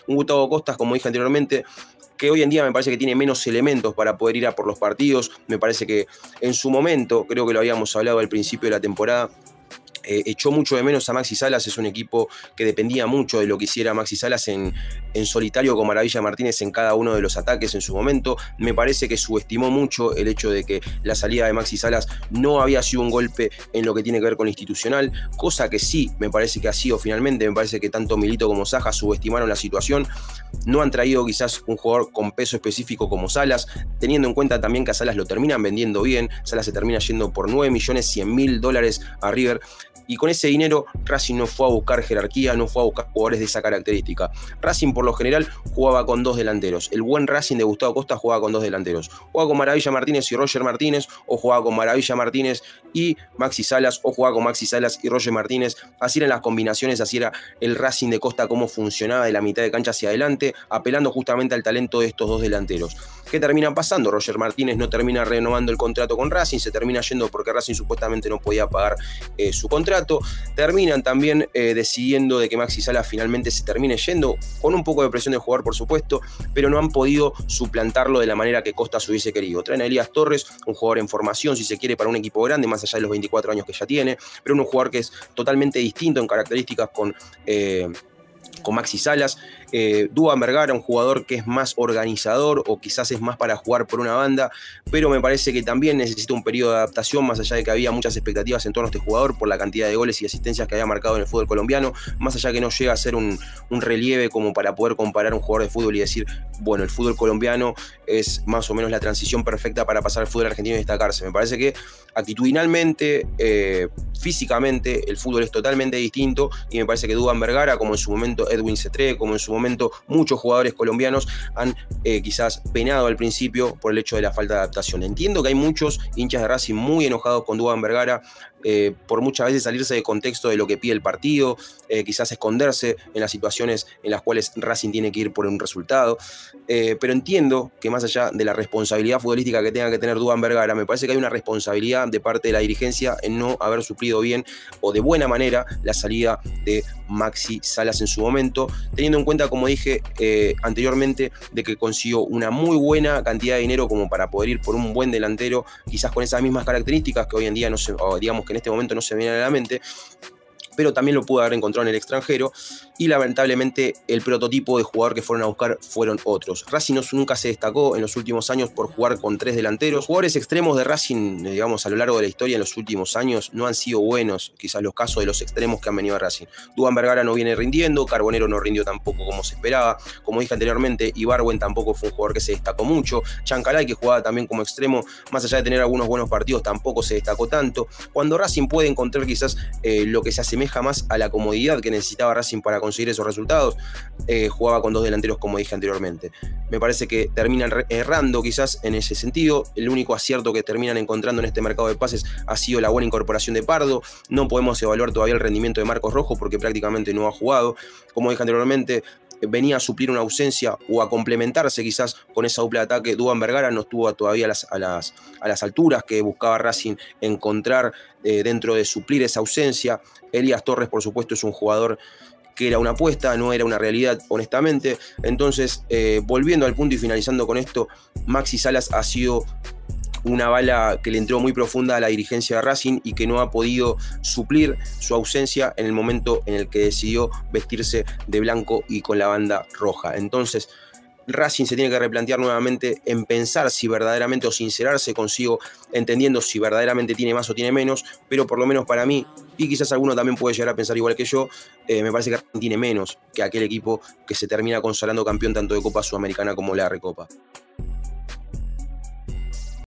Un Gustavo Costas, como dije anteriormente, que hoy en día me parece que tiene menos elementos para poder ir a por los partidos. Me parece que en su momento, creo que lo habíamos hablado al principio de la temporada, echó mucho de menos a Maxi Salas. Es un equipo que dependía mucho de lo que hiciera Maxi Salas en solitario con Maravilla Martínez en cada uno de los ataques en su momento. Me parece que subestimó mucho el hecho de que la salida de Maxi Salas no había sido un golpe en lo que tiene que ver con lo institucional, cosa que sí me parece que ha sido finalmente. Me parece que tanto Milito como Saja subestimaron la situación. No han traído quizás un jugador con peso específico como Salas, teniendo en cuenta también que a Salas lo terminan vendiendo bien. Salas se termina yendo por $9.100.000 a River. Y con ese dinero Racing no fue a buscar jerarquía, no fue a buscar jugadores de esa característica. Racing por lo general jugaba con dos delanteros. El buen Racing de Gustavo Costa jugaba con dos delanteros. Jugaba con Maravilla Martínez y Roger Martínez, o jugaba con Maravilla Martínez y Maxi Salas, o jugaba con Maxi Salas y Roger Martínez. Así eran las combinaciones, así era el Racing de Costa, cómo funcionaba de la mitad de cancha hacia adelante, apelando justamente al talento de estos dos delanteros. ¿Qué termina pasando? Roger Martínez no termina renovando el contrato con Racing, se termina yendo porque Racing supuestamente no podía pagar su contrato. Terminan también decidiendo de que Maxi Salas finalmente se termine yendo, con un poco de presión del jugador por supuesto, pero no han podido suplantarlo de la manera que Costa se hubiese querido. Traen a Elías Torres, un jugador en formación si se quiere para un equipo grande, más allá de los 24 años que ya tiene, pero un jugador que es totalmente distinto en características con Maxi Salas. Duván Vergara, un jugador que es más organizador o quizás es más para jugar por una banda, pero me parece que también necesita un periodo de adaptación, más allá de que había muchas expectativas en torno a este jugador por la cantidad de goles y asistencias que había marcado en el fútbol colombiano, más allá que no llega a ser un relieve como para poder comparar un jugador de fútbol y decir, bueno, el fútbol colombiano es más o menos la transición perfecta para pasar al fútbol argentino y destacarse. Me parece que actitudinalmente, físicamente, el fútbol es totalmente distinto, y me parece que Duván Vergara, como en su momento Edwin Cetré, como en su momento muchos jugadores colombianos, han quizás penado al principio por el hecho de la falta de adaptación. Entiendo que hay muchos hinchas de Racing muy enojados con Duván Vergara, por muchas veces salirse de contexto de lo que pide el partido, quizás esconderse en las situaciones en las cuales Racing tiene que ir por un resultado, pero entiendo que más allá de la responsabilidad futbolística que tenga que tener Duván Vergara, me parece que hay una responsabilidad de parte de la dirigencia en no haber suplido bien o de buena manera la salida de Maxi Salas en su momento, teniendo en cuenta, como dije anteriormente, de que consiguió una muy buena cantidad de dinero como para poder ir por un buen delantero, quizás con esas mismas características que hoy en día no se, o digamos que en este momento no se vienen a la mente, pero también lo pudo haber encontrado en el extranjero, y lamentablemente el prototipo de jugador que fueron a buscar fueron otros. Racing nunca se destacó en los últimos años por jugar con tres delanteros. Los jugadores extremos de Racing, digamos, a lo largo de la historia en los últimos años no han sido buenos, quizás los casos de los extremos que han venido a Racing. Duván Vergara no viene rindiendo, Carbonero no rindió tampoco como se esperaba, como dije anteriormente, Ibargüen tampoco fue un jugador que se destacó mucho, Chancalay, que jugaba también como extremo, más allá de tener algunos buenos partidos, tampoco se destacó tanto. Cuando Racing puede encontrar quizás lo que se asemeja más a la comodidad que necesitaba Racing para conseguir esos resultados, jugaba con dos delanteros, como dije anteriormente. Me parece que terminan errando quizás en ese sentido. El único acierto que terminan encontrando en este mercado de pases ha sido la buena incorporación de Pardo. No podemos evaluar todavía el rendimiento de Marcos Rojo porque prácticamente no ha jugado. Como dije anteriormente, venía a suplir una ausencia o a complementarse quizás con esa dupla de ataque. Duván Vergara no estuvo todavía a las alturas que buscaba Racing encontrar dentro de suplir esa ausencia. Elías Torres, por supuesto, es un jugador que era una apuesta, no era una realidad, honestamente. Entonces, volviendo al punto y finalizando con esto, Maxi Salas ha sido una bala que le entró muy profunda a la dirigencia de Racing y que no ha podido suplir su ausencia en el momento en el que decidió vestirse de blanco y con la banda roja. Entonces, Racing se tiene que replantear nuevamente en pensar si verdaderamente, o sincerarse consigo, entendiendo si verdaderamente tiene más o tiene menos, pero por lo menos para mí, y quizás alguno también puede llegar a pensar igual que yo, me parece que Racing tiene menos que aquel equipo que se termina consagrando campeón tanto de Copa Sudamericana como la Recopa.